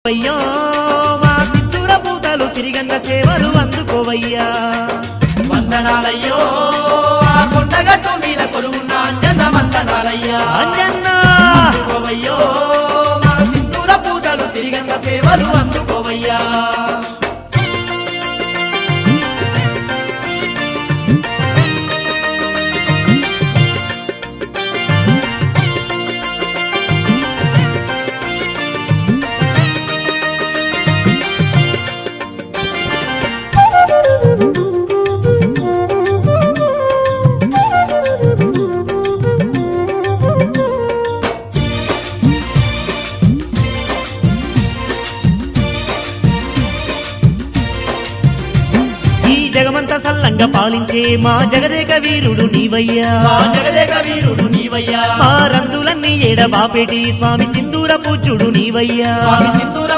అయ్యో మా సింధూర పూతలు సిరిగంగ సేవలు అందుకోవయ్యా. వందనాలయ్యో ఆ కొండగట్టు మీద కొలువున్న అంజన్న వందనాలయ్యా. అంజన్నా అందుకోవయ్యో మా సింధూర పూతలు సిరిగంగ సేవలు అందుకోవయ్యా. జగమంత సల్లంగా పాలించే మా జగదేక వీరుడు నీవయ్యా. మా జగదేక వీరుడు నీవయ్యా. మా రందులన్నీ ఏడబాపేటి స్వామి సింధూర పూజ్యుడు నీవయ్యా. స్వామి సింధూర